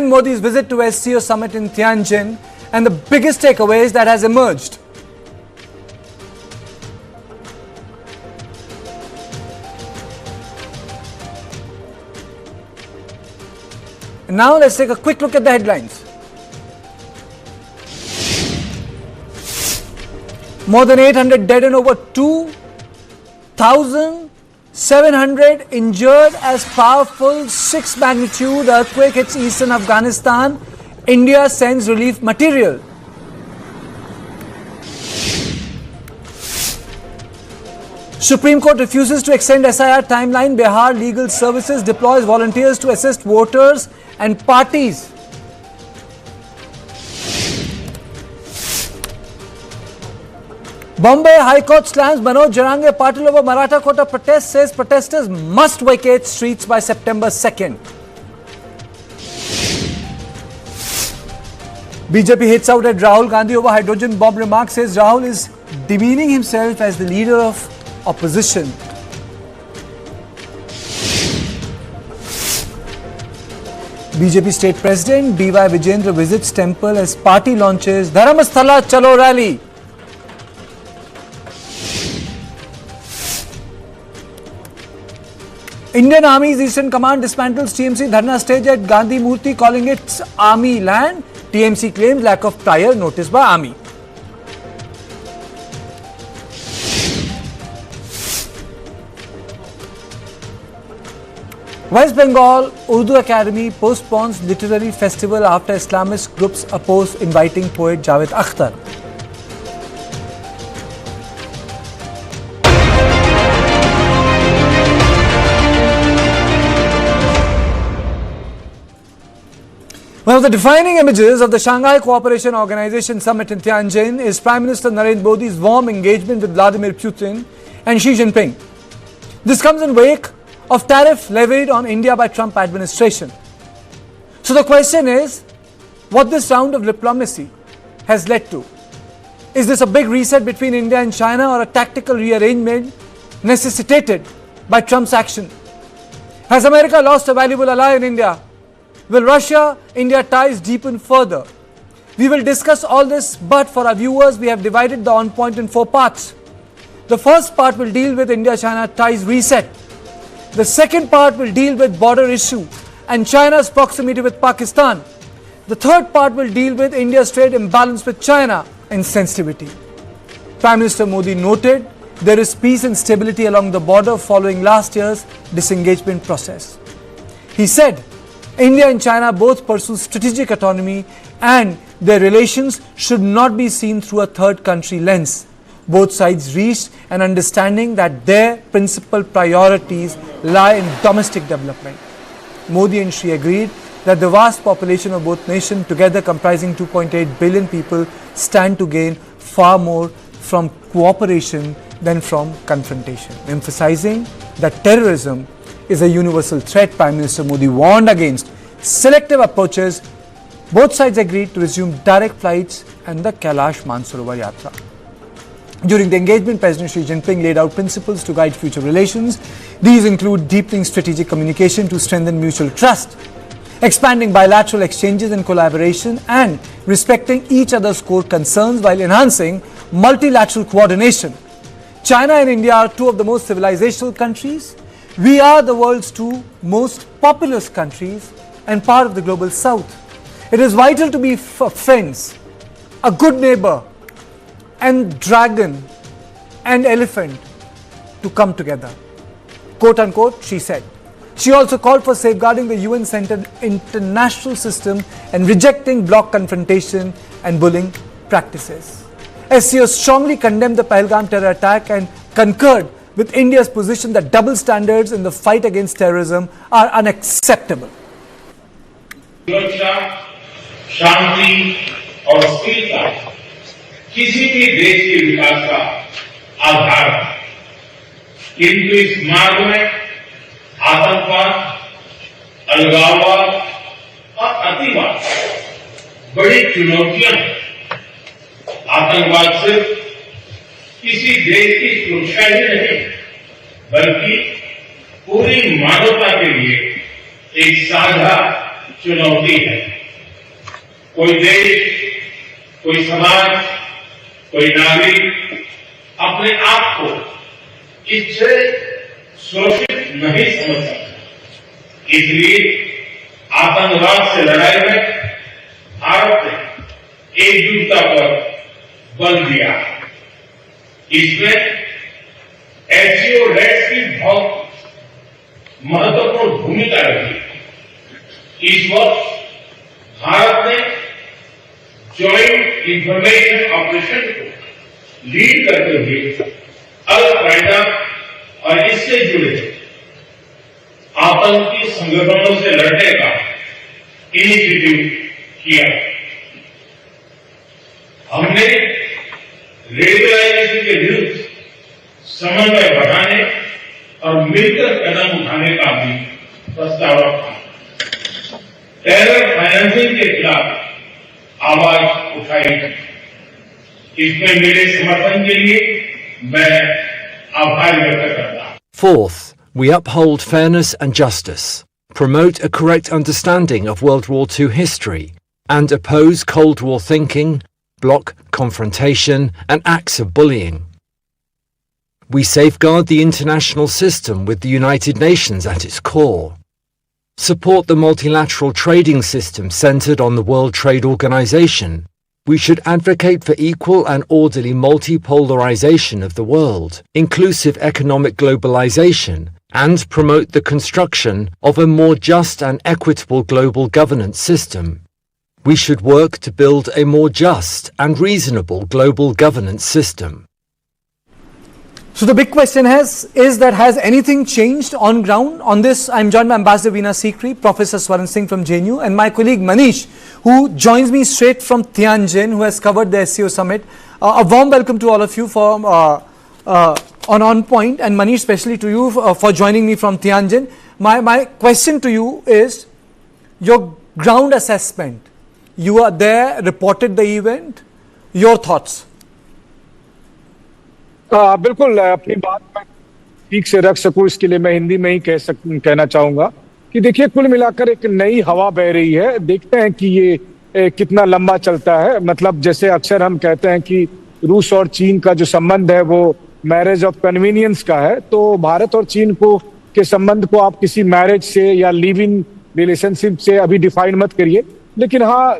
Modi's visit to SCO Summit in Tianjin and the biggest takeaways that has emerged. And now let's take a quick look at the headlines. More than 800 dead and over 2,700 injured as powerful 6 magnitude earthquake hits eastern Afghanistan. India sends relief material. Supreme Court refuses to extend SIR timeline. Bihar Legal Services deploys volunteers to assist voters and parties. Bombay High Court slams Manoj Jarange Patil over Maratha quota protest, says protesters must vacate streets by September 2nd. BJP hits out at Rahul Gandhi over hydrogen bomb remarks, says Rahul is demeaning himself as the leader of opposition. BJP State President B.Y. Vijendra visits temple as party launches Dharamasthala Chalo rally. Indian Army's Eastern Command dismantles TMC Dharna stage at Gandhi Murti, calling it army land. TMC claims lack of prior notice by army. West Bengal Urdu Academy postpones literary festival after Islamist groups oppose inviting poet Javed Akhtar. One of the defining images of the Shanghai Cooperation Organization Summit in Tianjin is Prime Minister Narendra Modi's warm engagement with Vladimir Putin and Xi Jinping. This comes in wake of tariff levied on India by Trump administration. So the question is, what this round of diplomacy has led to? Is this a big reset between India and China, or a tactical rearrangement necessitated by Trump's action? Has America lost a valuable ally in India? Will Russia-India ties deepen further? We will discuss all this, but for our viewers, we have divided the on point in 4 parts. The first part will deal with India-China ties reset. The second part will deal with border issue and China's proximity with Pakistan. The third part will deal with India's trade imbalance with China and sensitivity. Prime Minister Modi noted there is peace and stability along the border following last year's disengagement process. He said, India and China both pursue strategic autonomy and their relations should not be seen through a third country lens. Both sides reached an understanding that their principal priorities lie in domestic development. Modi and Xi agreed that the vast population of both nations, together comprising 2.8 billion people, stand to gain far more from cooperation than from confrontation. Emphasizing that terrorism is a universal threat, Prime Minister Modi warned against selective approaches. Both sides agreed to resume direct flights and the Kailash Mansarovar Yatra. During the engagement, President Xi Jinping laid out principles to guide future relations. These include deepening strategic communication to strengthen mutual trust, expanding bilateral exchanges and collaboration, and respecting each other's core concerns while enhancing multilateral coordination. China and India are 2 of the most civilizational countries. We are the world's 2 most populous countries and part of the global south. It is vital to be friends, a good neighbor, and dragon and elephant to come together, quote unquote, she said. She also called for safeguarding the UN-centered international system and rejecting bloc confrontation and bullying practices. SCO strongly condemned the Pahalgam terror attack and concurred with India's position that double standards in the fight against terrorism are unacceptable. सुरक्षा, शांति और स्थिरता किसी भी देश के विकास का आधार है, किंतु इस मार्ग में आतंकवाद, अलगाववाद और अतिवाद बड़ी चुनौतियां हैं। आतंकवाद सिर्फ किसी देश की सुरक्षा ही नहीं, बल्कि पूरी मानवता के लिए एक साझा चुनौती है। कोई देश, कोई समाज, कोई नागरिक अपने आप को इससे सुरक्षित नहीं समझ सकता। इसलिए आतंकवाद से लड़ाई में भारत ने एकजुटता पर बल दिया। इसमें एससीओ लेट्स की बहुत महत्वपूर्ण भूमिका रही। इस वर्ष भारत ने जॉइंट इंफॉर्मेशन ऑपरेशन को लीड करते हुए अल कायदा और इससे जुड़े आतंकी संगठनों से लड़ने का इनिशिएटिव किया। हमने रेडिकलाइजेशन के विरुद्ध समन्वय बढ़ाने और मिलकर कदम उठाने का भी प्रस्ताव रखा। टेरर फाइनेंसिंग के खिलाफ आवाज उठाई। इसमें मेरे समर्थन के लिए मैं आभार व्यक्त करता हूं। Fourth, we uphold fairness and justice, promote a correct understanding of World War II history, and oppose Cold War thinking, block confrontation, and acts of bullying. We safeguard the international system with the United Nations at its core, support the multilateral trading system centered on the World Trade Organization. We should advocate for equal and orderly multipolarization of the world, inclusive economic globalization, and promote the construction of a more just and equitable global governance system. We should work to build a more just and reasonable global governance system. So the big question is that has anything changed on ground? On this, I'm joined by Ambassador Veena Sikri, Professor Swaran Singh from JNU, and my colleague Manish, who joins me straight from Tianjin, who has covered the SCO Summit. A warm welcome to all of you from on point, and Manish, especially to you for joining me from Tianjin. My question to you is your ground assessment. You are there, reported the event. Your thoughts? बिल्कुल अपनी बात मैं ठीक से रख सकूं इसके लिए मैं हिंदी में ही कहना चाहूंगा कि देखिए कुल मिलाकर एक नई हवा बह रही है। देखते हैं कि ये कितना लंबा चलता है। मतलब जैसे अक्सर हम कहते हैं कि रूस और चीन का जो संबंध है वो मैरिज ऑफ कन्वीनियंस का है, तो भारत और चीन को के संबंध को आप किसी मैरिज से या लिव इन रिलेशनशिप से अभी डिफाइन मत करिए, लेकिन हाँ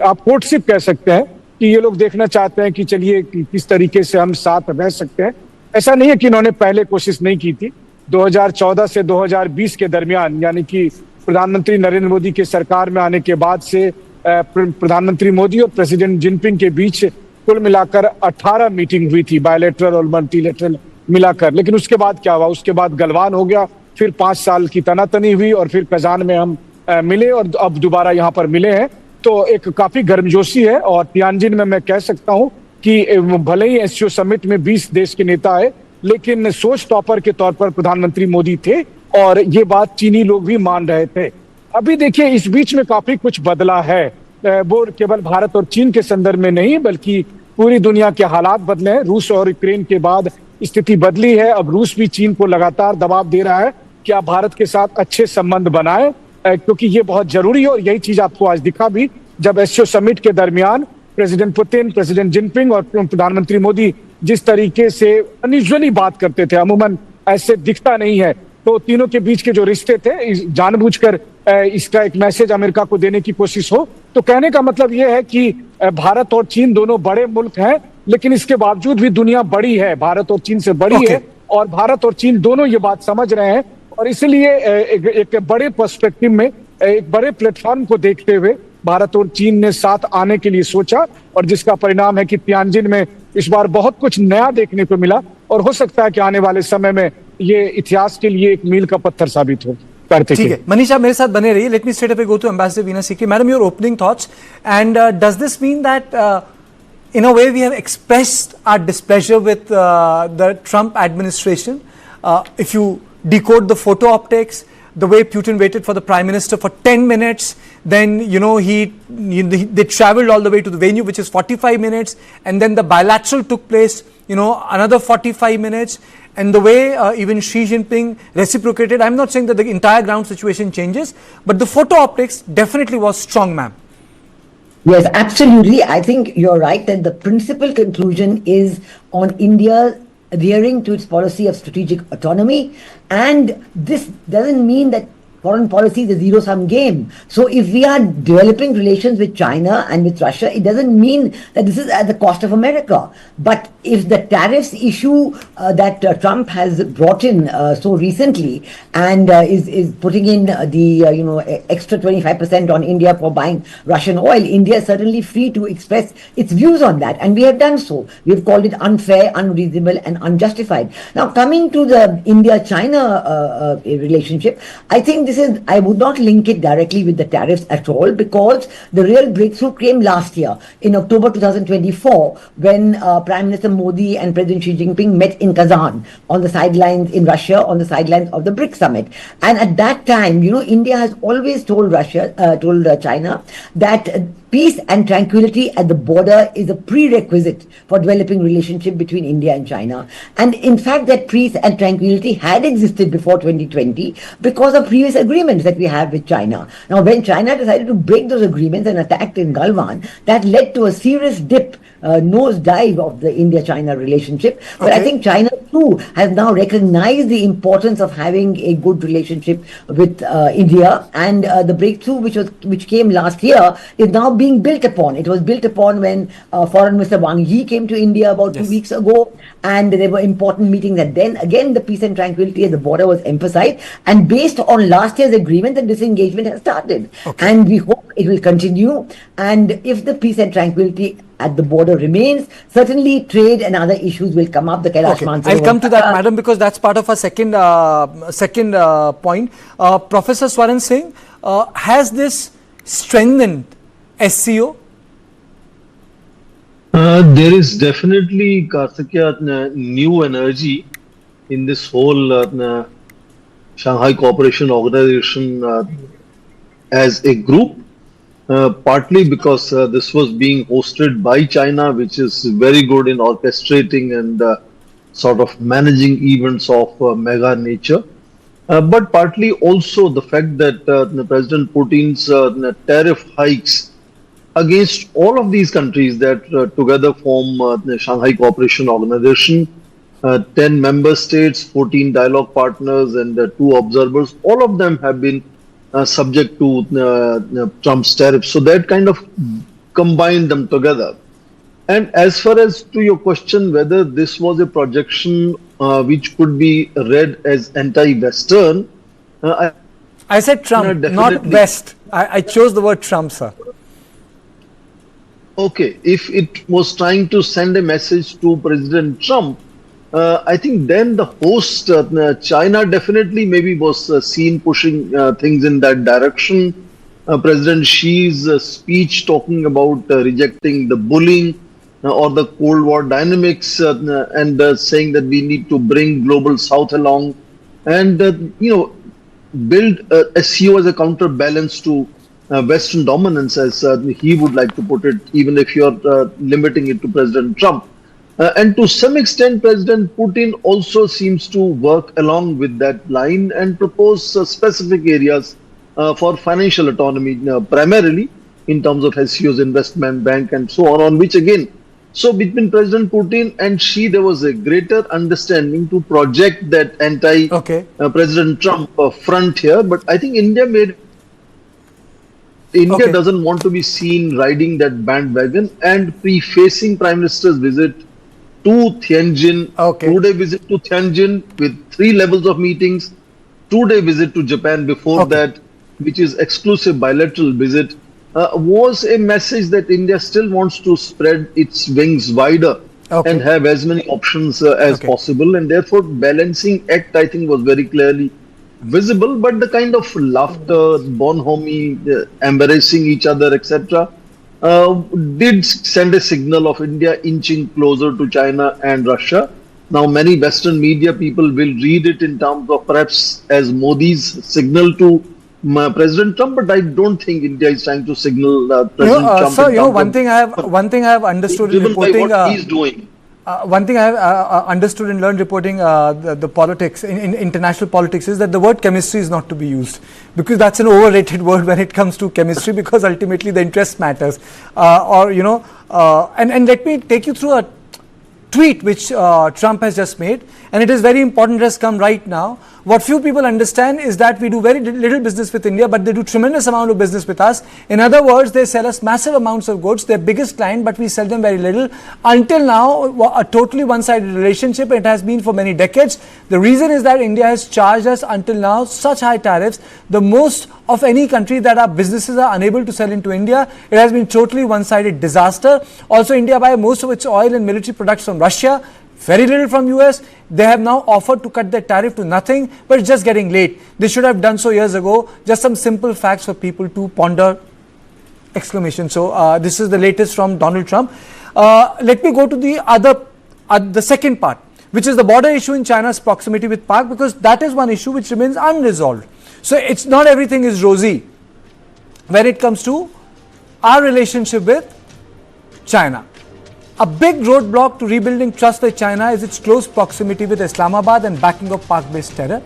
आप कोर्टशिप कह सकते हैं कि ये लोग देखना चाहते हैं कि चलिए किस तरीके से हम साथ रह सकते हैं। ऐसा नहीं है कि इन्होंने पहले कोशिश नहीं की थी। 2014 से 2020 के दरमियान, यानी कि प्रधानमंत्री नरेंद्र मोदी के सरकार में आने के बाद से प्रधानमंत्री मोदी और प्रेसिडेंट जिनपिंग के बीच कुल मिलाकर 18 मीटिंग हुई थी, बायलैटरल और मल्टीलैटरल मिलाकर। लेकिन उसके बाद क्या हुआ? उसके बाद गलवान हो गया, फिर 5 साल की तनातनी हुई और फिर कजान में हम मिले और अब दोबारा यहाँ पर मिले हैं। तो एक काफी गर्मजोशी है और तियानजिन में मैं कह सकता हूं कि भले ही एससीओ समिट में 20 देश के नेता आए, लेकिन सोच टॉपर के तौर पर प्रधानमंत्री मोदी थे और ये बात चीनी लोग भी मान रहे थे। अभी देखिए इस बीच में काफी कुछ बदला है, वो केवल भारत और चीन के संदर्भ में नहीं बल्कि पूरी दुनिया के हालात बदले हैं। रूस और यूक्रेन के बाद स्थिति बदली है। अब रूस भी चीन को लगातार दबाव दे रहा है कि आप भारत के साथ अच्छे संबंध बनाएं, क्योंकि ये बहुत जरूरी है। और यही चीज आपको आज दिखा भी जब एससीओ समिट के दरमियान प्रेसिडेंट पुतिन, प्रेसिडेंट जिनपिंग और प्रधानमंत्री मोदी जिस तरीके से अनयूजुअली बात करते थे, अमूमन ऐसे दिखता नहीं है, तो तीनों के बीच के जो रिश्ते थे जानबूझकर इसका एक मैसेज अमेरिका को देने की कोशिश हो। तो कहने का मतलब ये है कि भारत और चीन दोनों बड़े मुल्क हैं, लेकिन इसके बावजूद भी दुनिया बड़ी है, भारत और चीन से बड़ी है और भारत और चीन दोनों ये बात समझ रहे हैं। और इसलिए एक बड़े पर्सपेक्टिव में, एक बड़े प्लेटफॉर्म को देखते हुए भारत और चीन ने साथ आने के लिए सोचा और जिसका परिणाम है कि तियानजिन में इस बार बहुत कुछ नया देखने को मिला और हो सकता है कि आने वाले समय में ये इतिहास के लिए एक मील का पत्थर साबित हो। ठीक है मनीष, आप मेरे साथ बने रहिए। Let me straight away go to ambassador Veena Sikri. Madam, your opening thoughts and does this mean that in a way we have expressed our displeasure with the Trump administration? If you decode the photo optics, the way Putin waited for the Prime Minister for 10 minutes, then they traveled all the way to the venue, which is 45 minutes, and then the bilateral took place, another 45 minutes, and the way even Xi Jinping reciprocated. I'm not saying that the entire ground situation changes, but the photo optics definitely was strong, ma'am. Yes, absolutely. I think you're right that the principal conclusion is on India adhering to its policy of strategic autonomy, and this doesn't mean that foreign policy is a zero-sum game. So if we are developing relations with China and with Russia, it doesn't mean that this is at the cost of America. But if the tariffs issue that Trump has brought in so recently and is putting in the extra 25% on India for buying Russian oil, India is certainly free to express its views on that, and we have done so. We have called it unfair, unreasonable, and unjustified. Now, coming to the India-China relationship, I think I would not link it directly with the tariffs at all, because the real breakthrough came last year in October 2024 when Prime Minister Modi and President Xi Jinping met in Kazan on the sidelines in Russia, on the sidelines of the BRICS summit. And at that time, India has always told China that peace and tranquility at the border is a prerequisite for developing relationship between India and China. And in fact, that peace and tranquility had existed before 2020 because of previous agreements that we have with China. Now, when China decided to break those agreements and attacked in Galwan, that led to a serious dip, nosedive of the India-China relationship. But I think China too has now recognized the importance of having a good relationship with India, and the breakthrough which came last year is now being built upon. It was built upon when Foreign Minister Wang Yi came to India about 2 weeks ago, and there were important meetings, and then again the peace and tranquility at the border was emphasized, and based on last year's agreement, the disengagement has started, and we hope it will continue. And if the peace and tranquility at the border remains, certainly trade and other issues will come up. The Kailash Mansarovar. I'll come to that, madam, because that's part of our second point. Professor Swaran Singh, has this strengthened SCO? There is definitely, Karthikeya, new energy in this whole Shanghai Cooperation Organization as a group. Partly because this was being hosted by China, which is very good in orchestrating and sort of managing events of mega nature. But partly also the fact that President Putin's tariff hikes against all of these countries that together form the Shanghai Cooperation Organization, 10 member states, 14 dialogue partners, and 2 observers, all of them have been subject to Trump's tariffs. So that kind of combined them together. And as far as to your question, whether this was a projection which could be read as anti-Western, I said Trump, not West. I chose the word Trump, sir. Okay, if it was trying to send a message to President Trump, I think then the host, China, definitely maybe was seen pushing things in that direction. President Xi's speech talking about rejecting the bullying or the Cold War dynamics and saying that we need to bring global South along and, build SCO as a counterbalance to Western dominance, as he would like to put it, even if you're limiting it to President Trump. And to some extent, President Putin also seems to work along with that line and propose specific areas for financial autonomy, primarily in terms of SCO's investment bank and so on which again, so between President Putin and Xi, there was a greater understanding to project that anti-President Trump front here. But I think India doesn't want to be seen riding that bandwagon, and prefacing Prime Minister's visit to Tianjin, 2-day visit to Tianjin with 3 levels of meetings, 2-day visit to Japan before that, which is exclusive bilateral visit, was a message that India still wants to spread its wings wider and have as many options as possible. And therefore, balancing act, I think, was very clearly visible. But the kind of laughter, bonhomie, embarrassing each other, etc., did send a signal of India inching closer to China and Russia. Now, many Western media people will read it in terms of perhaps as Modi's signal to President Trump, but I don't think India is trying to signal President Trump. Sir, one thing I have understood in reporting, what he's doing. one thing I have understood and learned reporting the politics, in international politics, is that the word chemistry is not to be used, because that's an overrated word when it comes to chemistry, because ultimately the interest matters. And let me take you through a tweet which Trump has just made, and it is very important. It has come right now. What few people understand is that we do very little business with India, but they do tremendous amount of business with us. In other words, they sell us massive amounts of goods. They're biggest client, but we sell them very little. Until now, a totally one-sided relationship. It has been for many decades. The reason is that India has charged us until now such high tariffs, the most of any country, that our businesses are unable to sell into India. It has been totally one-sided disaster. Also, India buys most of its oil and military products from Russia, very little from US. They have now offered to cut their tariff to nothing, but it's just getting late. They should have done so years ago. Just some simple facts for people to ponder! Exclamation. So this is the latest from Donald Trump. Let me go to the second part, which is the border issue in China's proximity with Pak, because that is one issue which remains unresolved. So it's not everything is rosy when it comes to our relationship with China. A big roadblock to rebuilding trust with China is its close proximity with Islamabad and backing of Pak-based terror.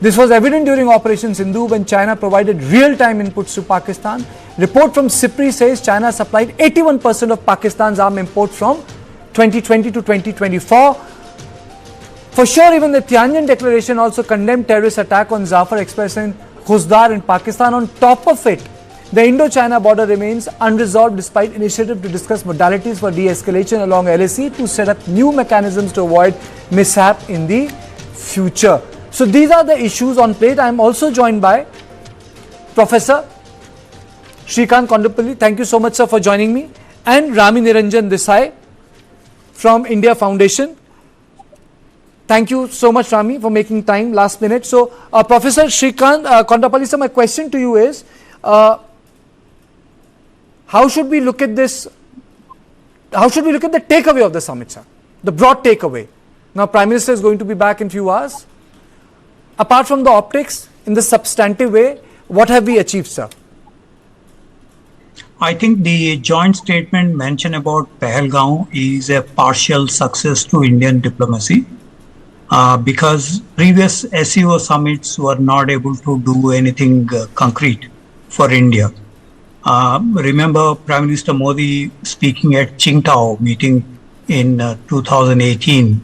This was evident during Operation Sindhu, when China provided real-time inputs to Pakistan. Report from SIPRI says China supplied 81% of Pakistan's arms imports from 2020 to 2024. For sure, even the Tianjin declaration also condemned terrorist attack on Zafar Express in Khuzdar in Pakistan. On top of it, the Indo-China border remains unresolved despite initiative to discuss modalities for de-escalation along LAC to set up new mechanisms to avoid mishap in the future. So these are the issues on plate. I am also joined by Professor Shrikant Kondapalli. Thank you so much, sir, for joining me. And Rami Niranjan Desai from India Foundation. Thank you so much, Rami, for making time last minute. So Professor Shrikant Kondapalli, sir, my question to you is, how should we look at this? How should we look at the takeaway of the summit, sir? The broad takeaway. Now, Prime Minister is going to be back in a few hours. Apart from the optics, in the substantive way, what have we achieved, sir? I think the joint statement mentioned about Pahalgaon is a partial success to Indian diplomacy, because previous SCO summits were not able to do anything concrete for India. Remember Prime Minister Modi speaking at Qingdao meeting in 2018.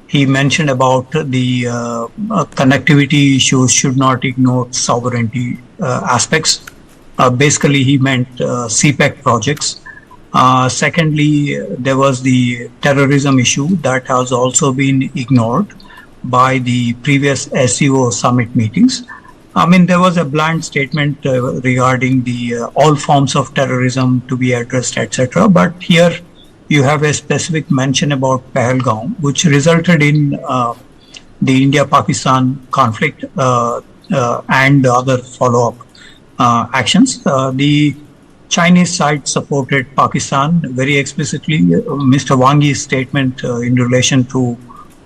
He mentioned about the connectivity issues should not ignore sovereignty aspects. Basically, he meant CPEC projects. Secondly, there was the terrorism issue that has also been ignored by the previous SCO summit meetings. I mean, there was a bland statement regarding the all forms of terrorism to be addressed, etc. But here you have a specific mention about Pahalgaon, which resulted in the India-Pakistan conflict and other follow-up actions. The Chinese side supported Pakistan very explicitly. Mr. Wang Yi's statement in relation to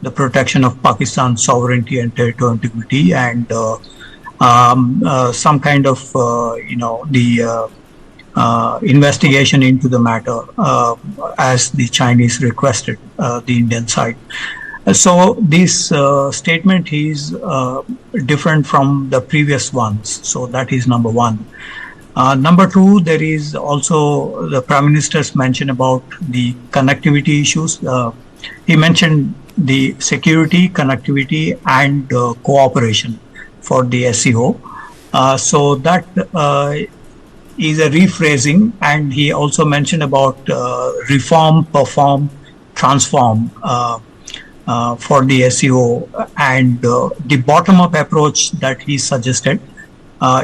the protection of Pakistan's sovereignty and territorial integrity, and some kind of, investigation into the matter as the Chinese requested the Indian side. So this statement is different from the previous ones. So that is number one. Number two, there is also the Prime Minister's mention about the connectivity issues. He mentioned the security, connectivity, and cooperation for the SCO. So that is a rephrasing, and he also mentioned about reform, perform, transform for the SCO, and the bottom-up approach that he suggested.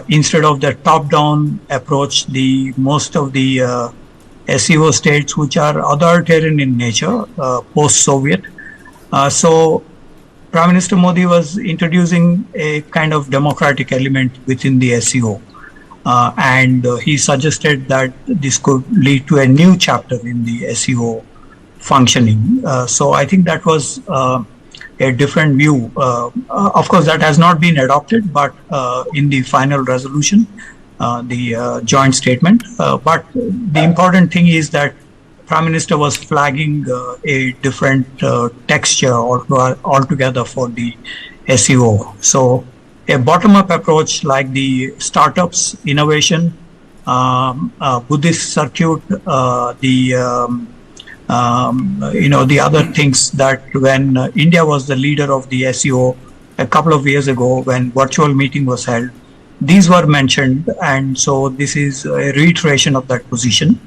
Instead of the top-down approach, the most of the SCO states which are authoritarian in nature, post-Soviet. So Prime Minister Modi was introducing a kind of democratic element within the SCO. And he suggested that this could lead to a new chapter in the SCO functioning. So I think that was a different view. Of course, that has not been adopted, but in the final resolution, the joint statement. But the important thing is that Prime Minister was flagging a different texture altogether for the SCO. So a bottom-up approach like the startups, innovation, Buddhist circuit, the other things that when India was the leader of the SCO a couple of years ago when virtual meeting was held, these were mentioned, and so this is a reiteration of that position.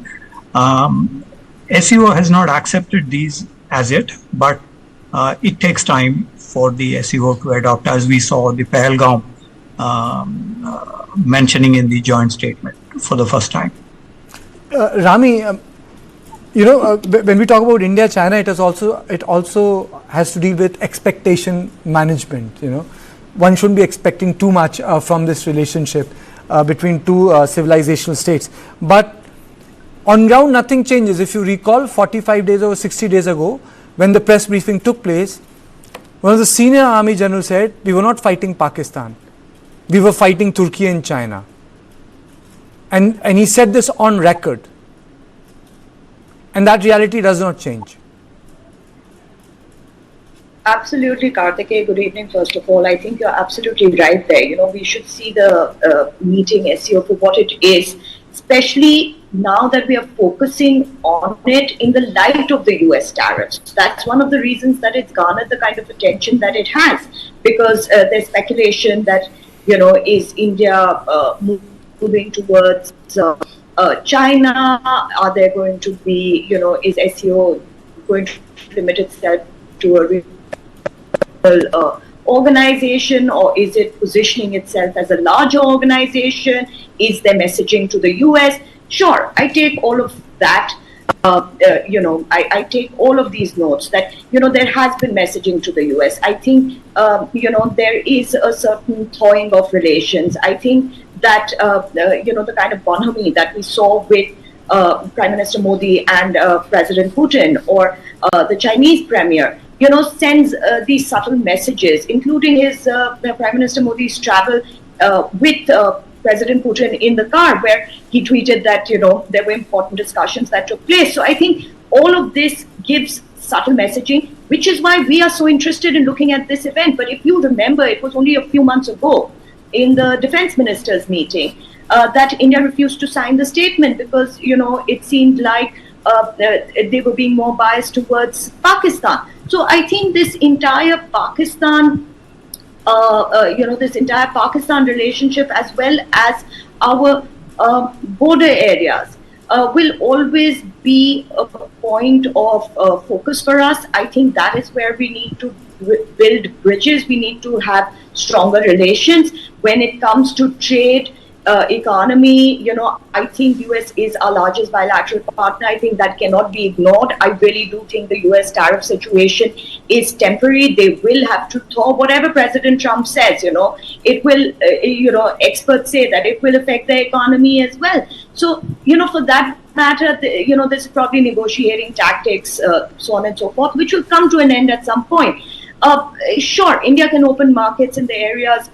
SCO has not accepted these as yet, but it takes time for the SCO to adopt, as we saw the Pahalgam mentioning in the joint statement for the first time. Rami, when we talk about India, China, it also has to deal with expectation management. One shouldn't be expecting too much from this relationship between two civilizational states. But on ground, nothing changes. If you recall, 45 days or 60 days ago, when the press briefing took place, one of the senior army generals said, we were not fighting Pakistan. We were fighting Turkey and China. And he said this on record. And that reality does not change. Absolutely, Karthikeya. Good evening, first of all. I think you're absolutely right there. We should see the meeting SCO for what it is, especially now that we are focusing on it in the light of the US tariffs. That's one of the reasons that it's garnered the kind of attention that it has, because there's speculation that, is India moving towards China? Are there going to be, is SCO going to limit itself to a organization, or is it positioning itself as a larger organization? Is there messaging to the US? Sure, I take all of that. I take all of these notes that, there has been messaging to the US. I think, there is a certain thawing of relations. I think that, the kind of bonhomie that we saw with Prime Minister Modi and President Putin, or the Chinese premier, sends these subtle messages, including his Prime Minister Modi's travel with President Putin in the car, where he tweeted that, there were important discussions that took place. So I think all of this gives subtle messaging, which is why we are so interested in looking at this event. But if you remember, it was only a few months ago in the defense ministers meeting that India refused to sign the statement because, it seemed like they were being more biased towards Pakistan. So I think this entire Pakistan relationship, as well as our border areas, will always be a point of focus for us. I think that is where we need to build bridges. We need to have stronger relations when it comes to trade, economy. I think US is our largest bilateral partner. I think that cannot be ignored. I really do think the US tariff situation is temporary. They will have to thaw whatever President Trump says. It will, experts say that it will affect the economy as well. So, for that matter, there's probably negotiating tactics, so on and so forth, which will come to an end at some point. Sure, India can open markets in the areas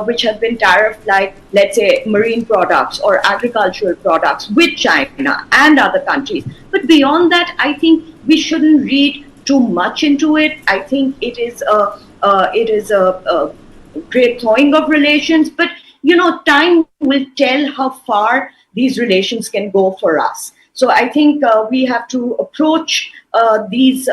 which have been tariffed, like, let's say, marine products or agricultural products with China and other countries. But beyond that, I think we shouldn't read too much into it. I think it is a great thawing of relations. But, time will tell how far these relations can go for us. So I think we have to approach these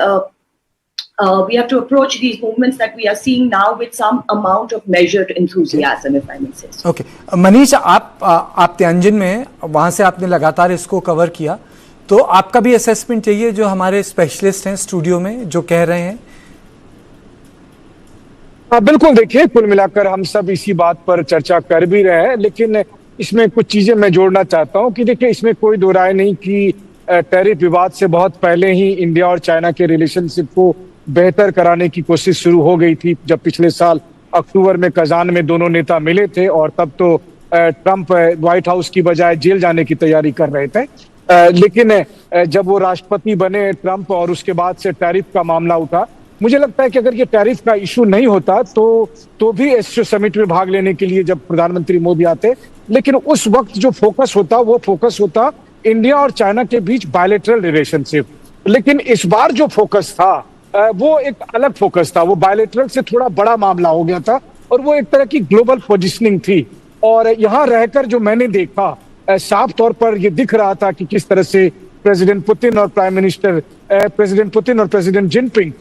movements that we are seeing now with some amount of measured enthusiasm, if I may say so. Okay. Manish, आप Tianjin में, वहाँ से आपने लगातार इसको cover किया, तो आपका भी असेसमेंट चाहिए जो हमारे स्पेशलिस्ट हैं स्टूडियो में जो कह रहे हैं। बिल्कुल, देखिए, कुल मिलाकर हम सब इसी बात पर चर्चा कर भी रहे हैं, लेकिन इसमें कुछ चीजें मैं जोड़ना चाहता हूं कि देखिए, इसमें कोई दो राय नहीं कि टैरिफ विवाद से बहुत पहले ही इंडिया और चाइना के रिलेशनशिप को बेहतर कराने की कोशिश शुरू हो गई थी, जब पिछले साल अक्टूबर में कजान में दोनों नेता मिले थे, और तब तो ट्रंप व्हाइट हाउस की बजाय जेल जाने की तैयारी कर रहे थे। लेकिन जब वो राष्ट्रपति बने ट्रंप, और उसके बाद से टैरिफ का मामला उठा, मुझे लगता है कि अगर ये टैरिफ का इशू नहीं होता तो भी एससीओ समिट में भाग लेने के लिए जब प्रधानमंत्री मोदी आते, लेकिन उस वक्त जो फोकस होता वो फोकस होता इंडिया और चाइना के बीच बायलैटरल रिलेशनशिप। लेकिन इस बार जो फोकस था वो एक अलग फोकस था, वो बायलैटरल से थोड़ा बड़ा मामला हो गया था और वो एक तरह की ग्लोबल पोजिशनिंग थी। और यहाँ रहकर जो मैंने देखा, साफ तौर पर ये दिख रहा था कि किस तरह से प्रेसिडेंट पुतिन और प्रेसिडेंट जिनपिंग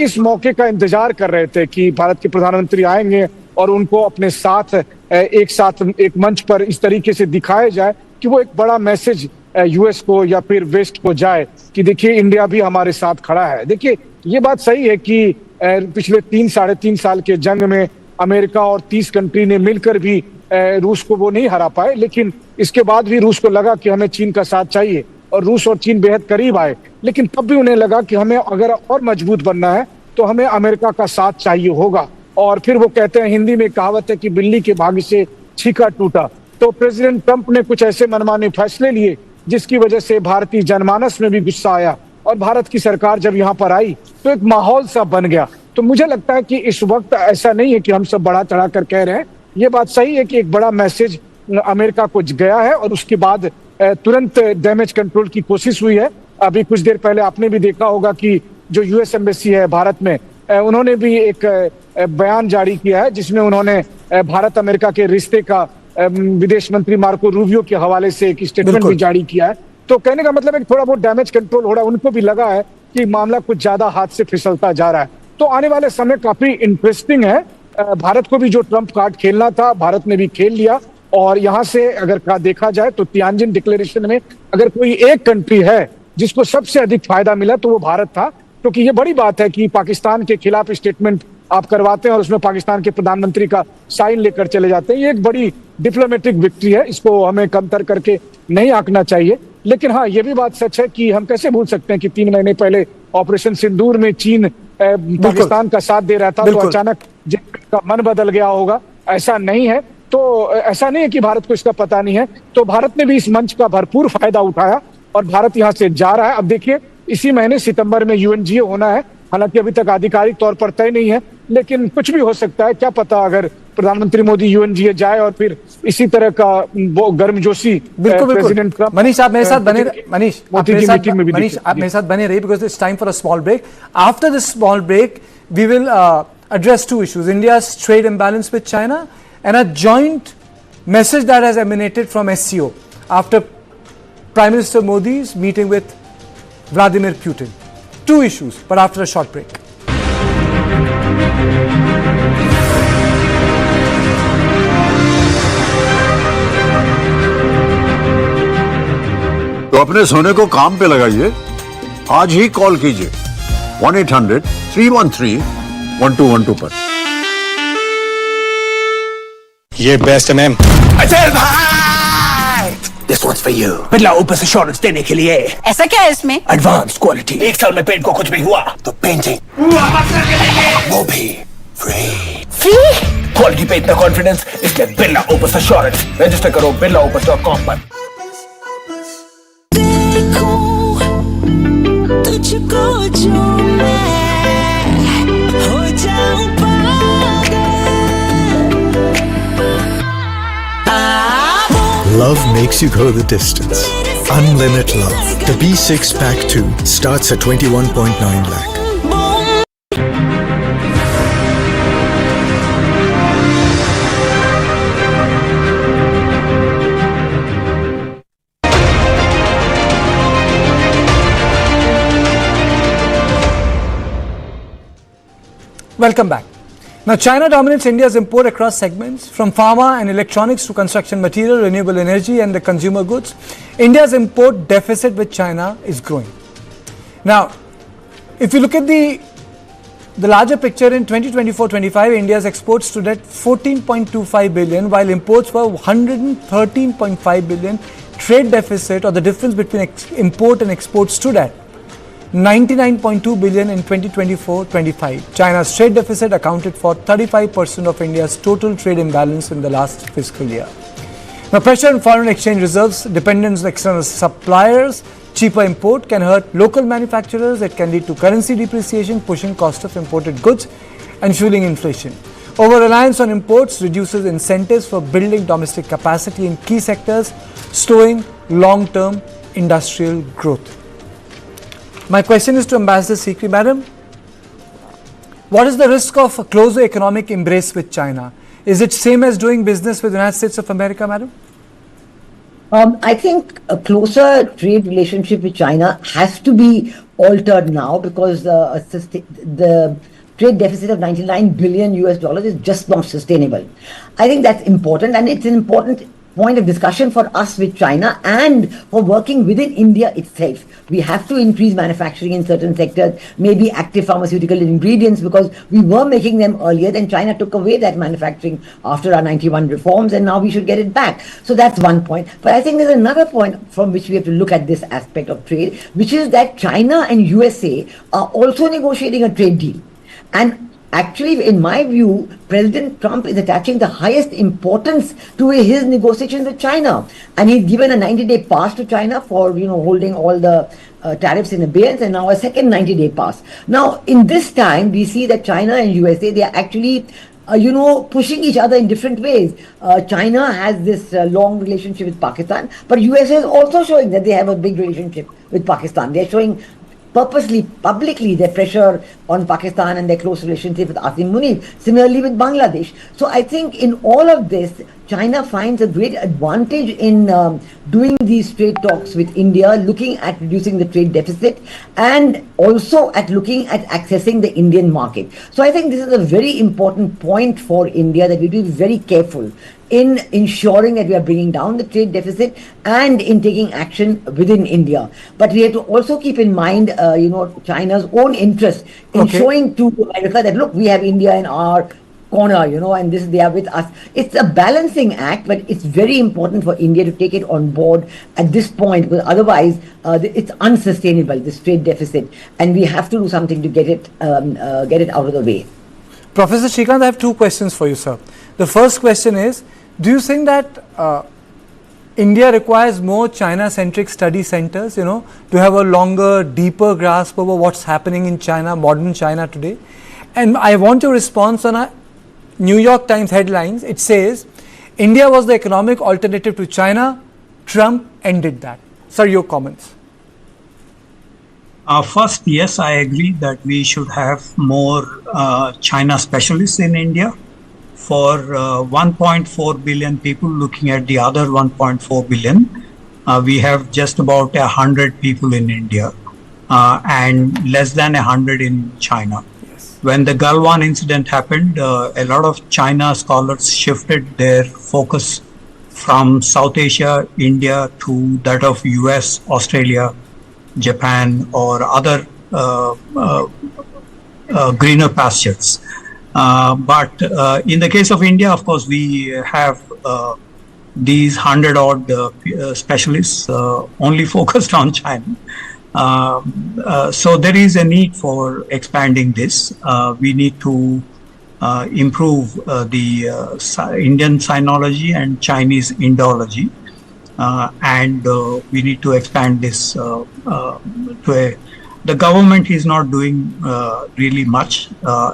इस मौके का इंतजार कर रहे थे कि भारत के प्रधानमंत्री आएंगे और उनको अपने साथ एक मंच पर इस तरीके से दिखाया जाए कि वो एक बड़ा मैसेज यूएस को या फिर वेस्ट को जाए कि देखिए इंडिया भी हमारे साथ खड़ा है। देखिए ये बात सही है कि पिछले साढ़े तीन साल के जंग में अमेरिका और 30 कंट्री ने मिलकर भी रूस को वो नहीं हरा पाए, लेकिन इसके बाद भी रूस को लगा कि हमें चीन का साथ चाहिए और रूस और चीन बेहद करीब आए। लेकिन तब भी उन्हें लगा कि हमें अगर और मजबूत बनना है तो हमें अमेरिका का साथ चाहिए होगा। और फिर वो कहते हैं, हिंदी में कहावत है कि बिल्ली के भाग्य से छीका टूटा। तो प्रेसिडेंट ट्रंप ने कुछ ऐसे मनमाने फैसले लिए जिसकी वजह से भारतीय जनमानस में भी गुस्सा आया और भारत की सरकार जब यहाँ पर आई तो एक माहौल सा बन गया। तो मुझे लगता है कि इस वक्त ऐसा नहीं है कि हम सब बढ़ा चढ़ा कर कह रहे हैं, ये बात सही है कि एक बड़ा मैसेज अमेरिका को गया है और उसके बाद तुरंत डैमेज कंट्रोल की कोशिश हुई है। अभी कुछ देर पहले आपने भी देखा होगा कि जो यूएस एम्बेसी है भारत में, उन्होंने भी एक बयान जारी किया है जिसमें उन्होंने भारत अमेरिका के रिश्ते का विदेश मंत्री मार्को रूबियो के हवाले से एक स्टेटमेंट भी जारी किया है। तो कहने का मतलब है कि थोड़ा बहुत डैमेज कंट्रोल हो रहा है। उनको भी लगा है कि मामला कुछ ज्यादा हाथ से फिसलता जा रहा है। तो आने वाले समय काफी इंटरेस्टिंग है। भारत को भी जो ट्रंप कार्ड खेलना था भारत ने भी खेल लिया। और यहाँ से अगर देखा जाए तो तियानजिन डिक्लेरेशन में अगर कोई एक कंट्री है जिसको सबसे अधिक फायदा मिला तो वो भारत था, क्योंकि ये बड़ी बात है कि पाकिस्तान के खिलाफ स्टेटमेंट आप करवाते हैं और उसमें पाकिस्तान के प्रधानमंत्री का साइन लेकर चले जाते हैं। ये एक बड़ी डिप्लोमेटिक विक्ट्री है, इसको हमें कमतर करके नहीं आंकना चाहिए। लेकिन हाँ, ये भी बात सच है कि हम कैसे भूल सकते हैं कि 3 महीने पहले ऑपरेशन सिंदूर में चीन पाकिस्तान का साथ दे रहा था, तो अचानक जिनपिंग का मन बदल गया होगा, ऐसा नहीं है। तो ऐसा नहीं है कि भारत को इसका पता नहीं है। तो भारत ने भी इस मंच का भरपूर फायदा उठाया और भारत यहाँ से जा रहा है। अब देखिए इसी महीने सितंबर में UNGA होना है, हालांकि अभी तक आधिकारिक तौर पर तय नहीं है, लेकिन कुछ भी हो सकता है। क्या पता अगर प्रधानमंत्री मोदी UNGA जाए और फिर इसी तरह का वो गर्मजोशी प्रेसिडेंट ट्रंप। मनीष आप मेरे साथ बने, मनीष आप मेरे साथ बने रहिए because it's time for a small break. After this small break we will address 2 issues: India's trade imbalance with China and a joint message that has emanated from SCO after Prime Minister Modi's meeting with Vladimir Putin. 2 issues, but after a short break. तो अपने सोने को काम पे लगाइए, आज ही call कीजिए 1-800-313-1212 पर। ये बेस्ट है मैम। अजय भाई, this ones for you. Birla opus assurance देने के लिए। ऐसा क्या है इसमें? Advance quality. 1 साल में पेंट को कुछ भी हुआ तो पेंटिंग वापस करके वो भी फ्री। क्वालिटी पे इतना कॉन्फिडेंस, इसलिए बिरला ओपस एश्योरेंस। रजिस्टर करो birlaopus.com पर। तुझको जो मैं हो जाऊं Love makes you go the distance. Unlimited Love. The B6 Pack 2 starts at 21.9 lakh. Welcome back. Now, China dominates India's import across segments, from pharma and electronics to construction material, renewable energy and the consumer goods. India's import deficit with China is growing. Now, if you look at the larger picture in 2024-25, India's exports stood at 14.25 billion, while imports were 113.5 billion. Trade deficit, or the difference between import and export, stood at 99.2 billion in 2024-25. China's trade deficit accounted for 35% of India's total trade imbalance in the last fiscal year. Now, pressure on foreign exchange reserves, dependence on external suppliers, cheaper import can hurt local manufacturers. It can lead to currency depreciation, pushing cost of imported goods and fueling inflation. Over-reliance on imports reduces incentives for building domestic capacity in key sectors, slowing long-term industrial growth. My question is to Ambassador Sikri, Madam. What is the risk of a closer economic embrace with China? Is it same as doing business with the United States of America, Madam? I think a closer trade relationship with China has to be altered now because the trade deficit of $99 billion is just not sustainable. I think that's important, and it's an important point of discussion for us with China and for working within India itself. We have to increase manufacturing in certain sectors, maybe active pharmaceutical ingredients, because we were making them earlier, then China took away that manufacturing after our 91 reforms, and now we should get it back. So that's one point. But I think there's another point from which we have to look at this aspect of trade, which is that China and USA are also negotiating a trade deal. And actually, in my view, President Trump is attaching the highest importance to his negotiations with China, and he's given a 90-day pass to China for holding all the tariffs in abeyance, and now a second 90-day pass. Now, in this time, we see that China and USA, they are actually pushing each other in different ways. China has this long relationship with Pakistan, but USA is also showing that they have a big relationship with Pakistan. They're showing purposely, publicly, their pressure on Pakistan and their close relationship with Asim Munir. Similarly with Bangladesh. So I think in all of this, China finds a great advantage in doing these trade talks with India, looking at reducing the trade deficit, and also at looking at accessing the Indian market. So I think this is a very important point for India, that we be very careful in ensuring that we are bringing down the trade deficit and in taking action within India. But we have to also keep in mind, China's own interest in showing to America that, look, we have India in our corner, and they are with us. It's a balancing act, but it's very important for India to take it on board at this point, because otherwise it's unsustainable, this trade deficit, and we have to do something to get it out of the way. Professor Srikanth, I have two questions for you, sir. The first question is, do you think that India requires more China-centric study centers, to have a longer, deeper grasp over what's happening in China, modern China today? And I want your response on a New York Times headlines. It says, India was the economic alternative to China. Trump ended that. Sir, your comments. First, yes, I agree that we should have more China specialists in India. For 1.4 billion people, looking at the other 1.4 billion, we have just about 100 people in India and less than 100 in China. Yes. When the Galwan incident happened, a lot of China scholars shifted their focus from South Asia, India, to that of US, Australia, Japan, or other greener pastures. But in the case of India, of course, we have these 100-odd specialists only focused on China. So there is a need for expanding this. We need to improve the Indian sinology and Chinese Indology. And we need to expand this the government is not doing really much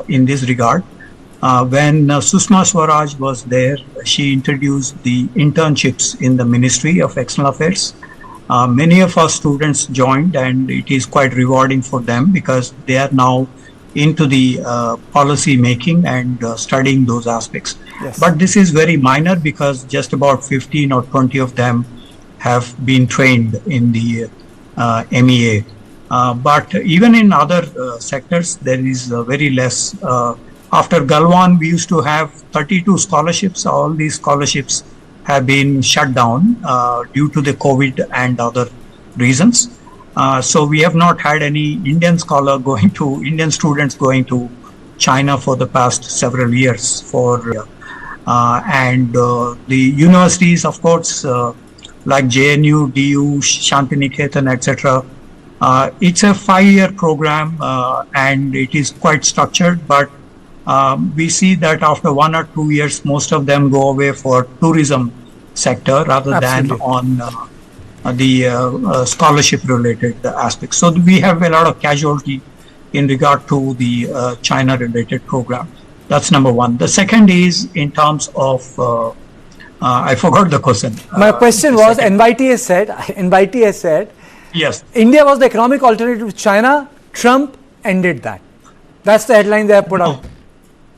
in this regard. When Sushma Swaraj was there, she introduced the internships in the Ministry of External Affairs. Many of our students joined, and it is quite rewarding for them because they are now into the policy making and studying those aspects. Yes. But this is very minor because just about 15 or 20 of them have been trained in the MEA. But even in other sectors, there is very less. After Galwan, we used to have 32 scholarships. All these scholarships have been shut down due to the COVID and other reasons. So we have not had any Indian students going to China for the past several years. And the universities, of course, like JNU, DU, Shantiniketan, etc. It's a 5-year program and it is quite structured, but we see that after 1 or 2 years, most of them go away for tourism sector rather than on the scholarship related aspects. So we have a lot of casualty in regard to the China related program. That's number one. The second is in terms of I forgot the question. My question was, NYT has said, yes, India was the economic alternative to China. Trump ended that. That's the headline they have put out.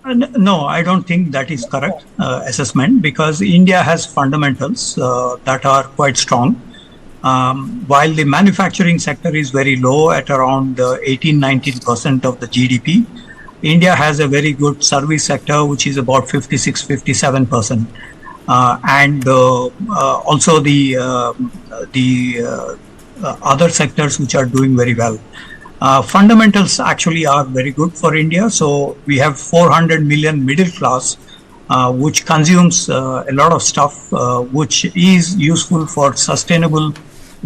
No, I don't think that is correct assessment, because India has fundamentals that are quite strong. While the manufacturing sector is very low at around 18-19% of the GDP, India has a very good service sector, which is about 56-57%. And also the other sectors which are doing very well. Fundamentals actually are very good for India. So we have 400 million middle class, which consumes a lot of stuff, which is useful for sustainable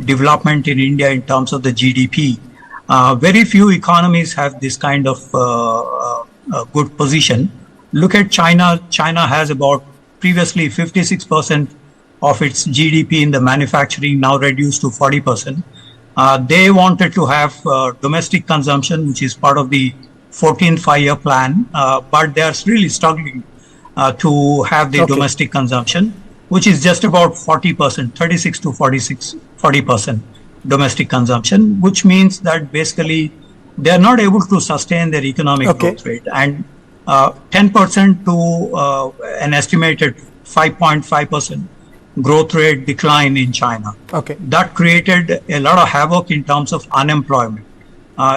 development in India in terms of the GDP. Very few economies have this kind of good position. Look at China. China has about previously 56% of its GDP in the manufacturing, now reduced to 40%. They wanted to have domestic consumption, which is part of the 14th five-year plan, but they are really struggling to have the domestic consumption, which is just about 40%, 36 to 40% domestic consumption, which means that basically they are not able to sustain their economic growth rate. And 10% to an estimated 5.5% growth rate decline in China. That created a lot of havoc in terms of unemployment.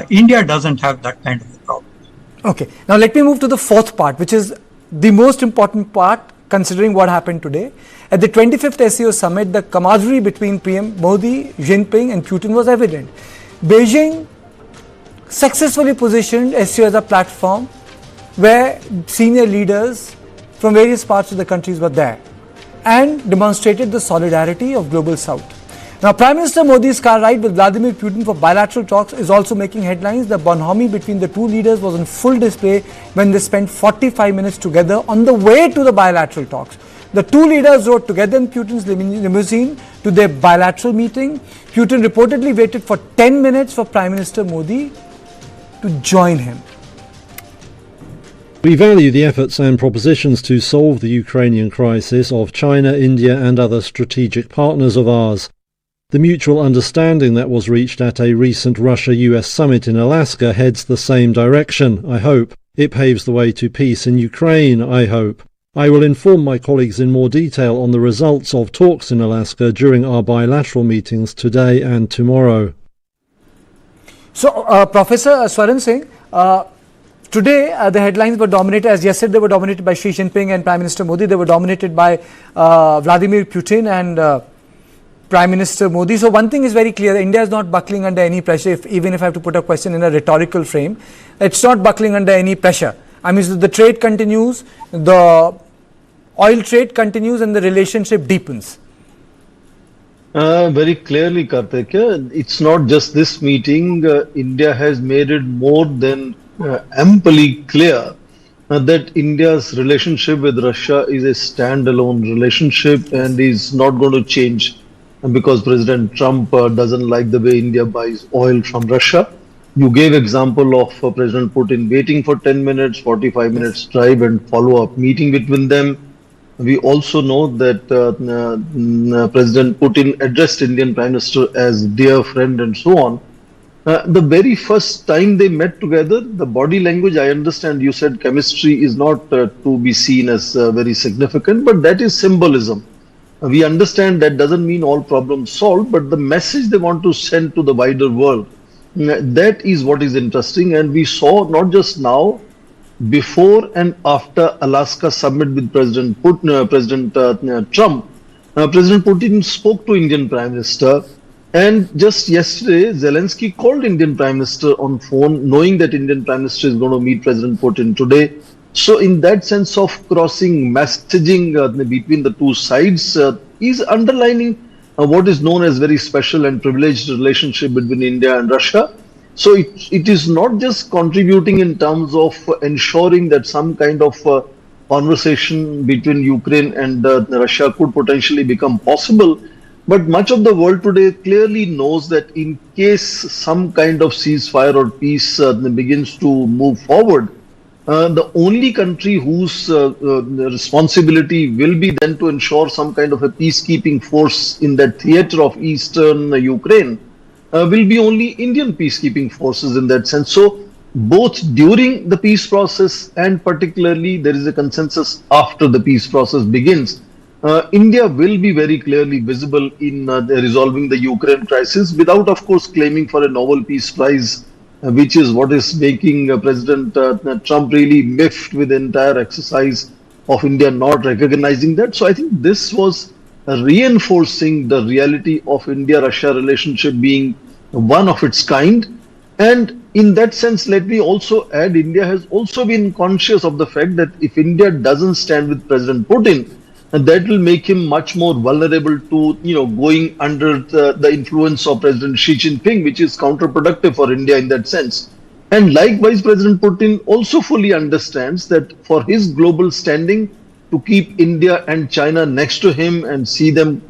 India doesn't have that kind of a problem. Okay, now let me move to the fourth part, which is the most important part considering what happened today. At the 25th SCO Summit, the camaraderie between PM Modi, Jinping and Putin was evident. Beijing successfully positioned SCO as a platform where senior leaders from various parts of the countries were there and demonstrated the solidarity of Global South. Now, Prime Minister Modi's car ride with Vladimir Putin for bilateral talks is also making headlines. The bonhomie between the two leaders was on full display when they spent 45 minutes together on the way to the bilateral talks. The two leaders rode together in Putin's limousine to their bilateral meeting. Putin reportedly waited for 10 minutes for Prime Minister Modi to join him. We value the efforts and propositions to solve the Ukrainian crisis of China, India and other strategic partners of ours. The mutual understanding that was reached at a recent Russia-US summit in Alaska heads the same direction, I hope. It paves the way to peace in Ukraine, I hope. I will inform my colleagues in more detail on the results of talks in Alaska during our bilateral meetings today and tomorrow. So, Professor Swaran Singh, today the headlines were dominated, as yesterday they were dominated by Xi Jinping and Prime Minister Modi. They were dominated by Vladimir Putin and Prime Minister Modi. So one thing is very clear, India is not buckling under any pressure, even if I have to put a question in a rhetorical frame. It's not buckling under any pressure. I mean, the trade continues, the oil trade continues and the relationship deepens. Very clearly, Karthik, it's not just this meeting. India has made it more than amply clear that India's relationship with Russia is a standalone relationship and is not going to change because President Trump doesn't like the way India buys oil from Russia. You gave example of President Putin waiting for 10 minutes, 45 minutes drive and follow-up meeting between them. We also know that President Putin addressed Indian Prime Minister as dear friend and so on. The very first time they met together, the body language, I understand you said chemistry is not to be seen as very significant, but that is symbolism. We understand that doesn't mean all problems solved, but the message they want to send to the wider world, that is what is interesting. And we saw not just now, before and after Alaska summit with President Putin, Trump, President Putin spoke to Indian Prime Minister. And just yesterday, Zelensky called Indian Prime Minister on phone, knowing that Indian Prime Minister is going to meet President Putin today. So in that sense of crossing messaging between the two sides is underlining what is known as very special and privileged relationship between India and Russia. So it is not just contributing in terms of ensuring that some kind of conversation between Ukraine and Russia could potentially become possible. But much of the world today clearly knows that in case some kind of ceasefire or peace begins to move forward, the only country whose responsibility will be then to ensure some kind of a peacekeeping force in that theater of eastern Ukraine will be only Indian peacekeeping forces in that sense. So both during the peace process and particularly there is a consensus after the peace process begins. India will be very clearly visible in resolving the Ukraine crisis without, of course, claiming for a Nobel Peace Prize, which is what is making President Trump really miffed with the entire exercise of India not recognizing that. So I think this was reinforcing the reality of India-Russia relationship being one of its kind. And in that sense, let me also add, India has also been conscious of the fact that if India doesn't stand with President Putin, and that will make him much more vulnerable to, going under the influence of President Xi Jinping, which is counterproductive for India in that sense. And likewise, President Putin also fully understands that for his global standing, to keep India and China next to him and see them,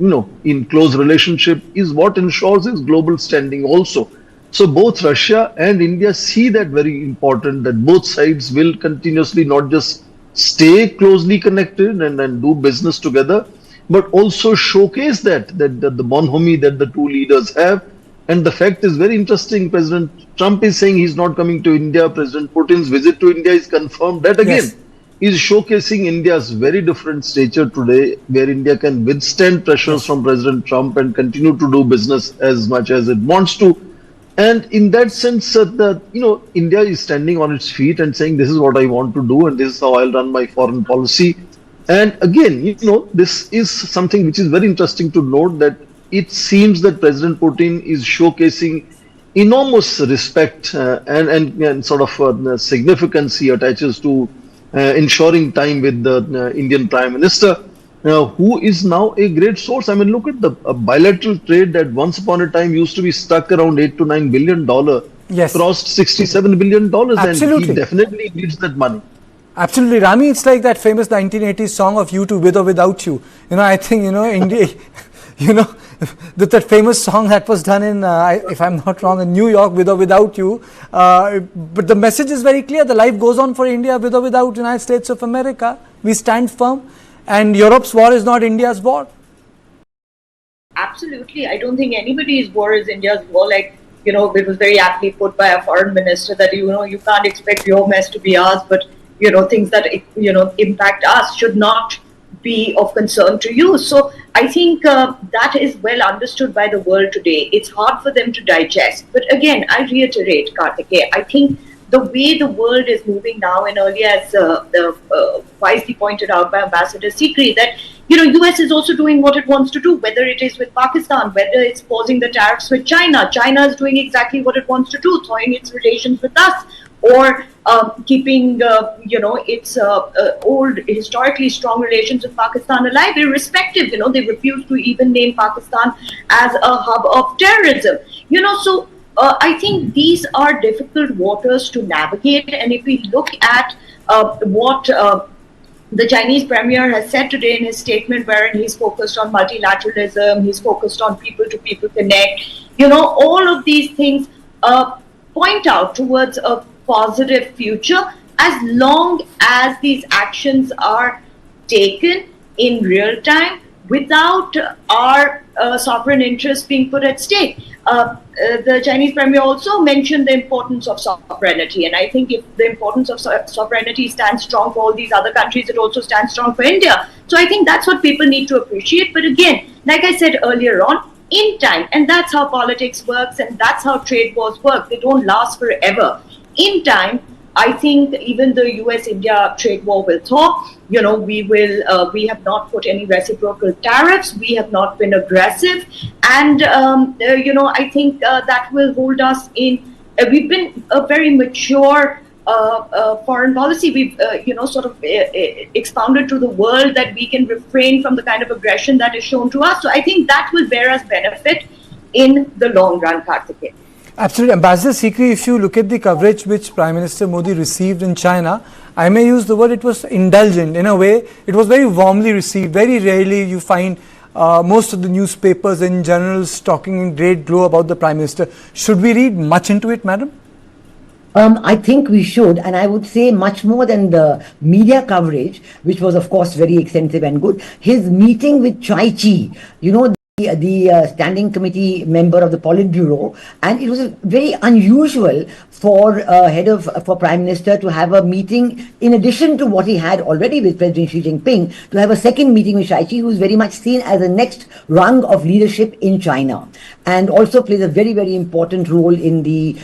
in close relationship is what ensures his global standing also. So both Russia and India see that very important, that both sides will continuously not just stay closely connected and do business together, but also showcase that the bonhomie that the two leaders have. And the fact is very interesting. President Trump is saying he's not coming to India. President Putin's visit to India is confirmed. That again is showcasing India's very different stature today, where India can withstand pressures from President Trump and continue to do business as much as it wants to. And in that sense, India is standing on its feet and saying, this is what I want to do and this is how I'll run my foreign policy. And again, this is something which is very interesting to note, that it seems that President Putin is showcasing enormous respect and sort of significance he attaches to ensuring time with the Indian Prime Minister, who is now a great source. I mean, look at the bilateral trade that once upon a time used to be stuck around $8 to $9 billion, crossed $67 billion, and he definitely needs that money. Absolutely, Rami. It's like that famous 1980s song of "You Two, With or Without You." I think India. That famous song that was done in, if I'm not wrong, in New York, "With or Without You." But the message is very clear: the life goes on for India with or without United States of America. We stand firm. And Europe's war is not India's war. Absolutely. I don't think anybody's war is India's war. Like, it was very aptly put by a foreign minister that, you can't expect your mess to be ours, but, things that, impact us should not be of concern to you. So I think that is well understood by the world today. It's hard for them to digest. But again, I reiterate, Karthikeya, I think the way the world is moving now, and earlier as wisely pointed out by Ambassador Sikri, that US is also doing what it wants to do, whether it is with Pakistan, whether it's pausing the tariffs with China. China is doing exactly what it wants to do, thawing its relations with us, or keeping its old historically strong relations with Pakistan alive, irrespective. They refuse to even name Pakistan as a hub of terrorism. So I think these are difficult waters to navigate. And if we look at what the Chinese premier has said today in his statement, wherein he's focused on multilateralism, he's focused on people-to-people connect, all of these things point out towards a positive future, as long as these actions are taken in real time without our sovereign interests being put at stake. The Chinese premier also mentioned the importance of sovereignty, and I think if the importance of sovereignty stands strong for all these other countries, it also stands strong for India. So I think that's what people need to appreciate. But again, like I said earlier on, in time, and that's how politics works, and that's how trade wars work. They don't last forever. In time, I think even the US-India trade war will thaw. We have not put any reciprocal tariffs. We have not been aggressive. And, I think that will hold us in. We've been a very mature foreign policy. We've, expounded to the world that we can refrain from the kind of aggression that is shown to us. So I think that will bear us benefit in the long run, Karthikeya. Absolutely. Ambassador Sikri, if you look at the coverage which Prime Minister Modi received in China, I may use the word, it was indulgent in a way. It was very warmly received. Very rarely you find most of the newspapers in general talking in great glow about the Prime Minister. Should we read much into it, madam? I think we should, and I would say much more than the media coverage, which was, of course, very extensive and good. His meeting with Chai Chi, the standing committee member of the Politburo, and it was very unusual for for Prime Minister to have a meeting in addition to what he had already with President Xi Jinping, to have a second meeting with Shai Chi, who is very much seen as the next rung of leadership in China, and also plays a very, very important role in the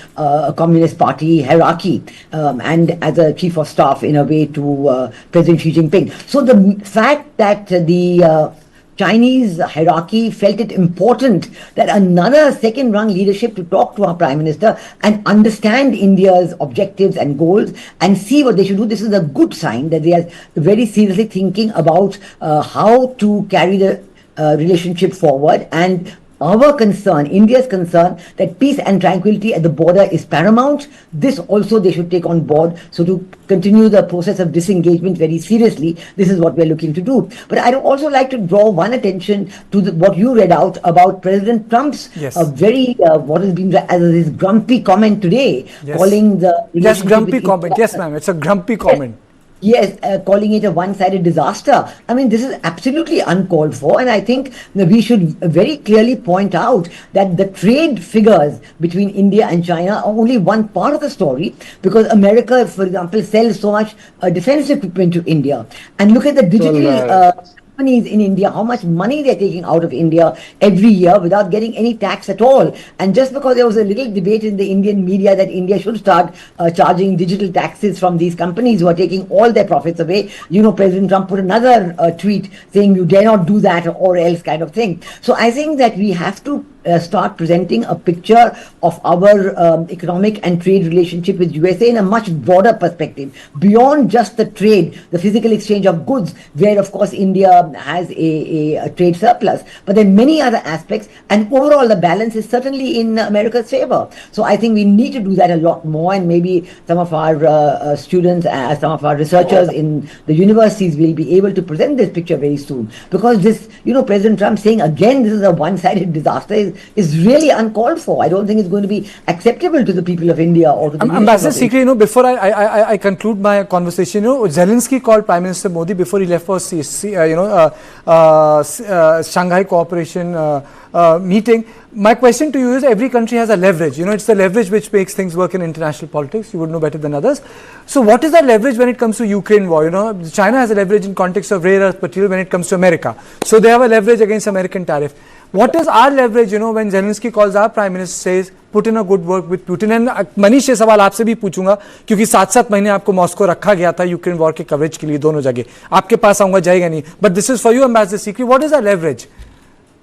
Communist Party hierarchy, and as a chief of staff in a way to President Xi Jinping. So the fact that the Chinese hierarchy felt it important that another second rung leadership to talk to our Prime Minister and understand India's objectives and goals and see what they should do. This is a good sign that they are very seriously thinking about how to carry the relationship forward. And our concern, India's concern, that peace and tranquility at the border is paramount. This also they should take on board. So to continue the process of disengagement very seriously, this is what we're looking to do. But I'd also like to draw one attention to what you read out about President Trump's very, what has been as his grumpy comment today, calling the... Yes, grumpy comment. Yes, ma'am. It's a grumpy comment. Yes, calling it a one-sided disaster. I mean, this is absolutely uncalled for, and I think we should very clearly point out that the trade figures between India and China are only one part of the story, because America, for example, sells so much defense equipment to India. And look at the digital companies in India, how much money they're taking out of India every year without getting any tax at all. And just because there was a little debate in the Indian media that India should start charging digital taxes from these companies who are taking all their profits away, President Trump put another tweet saying you dare not do that or else kind of thing. So I think that we have to start presenting a picture of our economic and trade relationship with USA in a much broader perspective, beyond just the trade, the physical exchange of goods, where of course India has a trade surplus, but there are many other aspects, and overall the balance is certainly in America's favor. So I think we need to do that a lot more, and maybe some of our students, some of our researchers in the universities will be able to present this picture very soon, because this, President Trump saying again this is a one-sided disaster is really uncalled for. I don't think it's going to be acceptable to the people of India or to the Ambassador Sikri, before I conclude my conversation, Zelensky called Prime Minister Modi before he left for Shanghai Cooperation meeting. My question to you is, every country has a leverage. It's the leverage which makes things work in international politics. You would know better than others. So what is that leverage when it comes to Ukraine war? China has a leverage in context of rare earth material when it comes to America. So they have a leverage against American tariff. What is our leverage, when Zelensky calls our Prime Minister, says, put in a good work with Putin? And Manish, ये सवाल आपसे भी पूछूंगा, क्योंकि 7-7 महीने आपको Moscow रखा गया था यूक्रेन वॉर के कवरेज के लिए दोनों जगह. आपके पास आऊंगा, जाएगा नहीं. But this is for you, Ambassador Sikri. What is our leverage?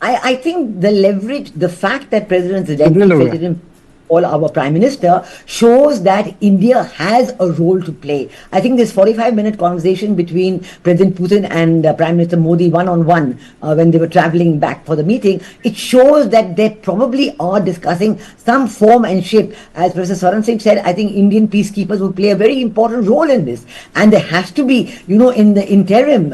I think the leverage, the fact that President Zelensky, all our Prime Minister, shows that India has a role to play. I think this 45-minute conversation between President Putin and Prime Minister Modi one-on-one when they were traveling back for the meeting, it shows that they probably are discussing some form and shape. As Professor Saran Singh said, I think Indian peacekeepers will play a very important role in this. And there has to be, in the interim,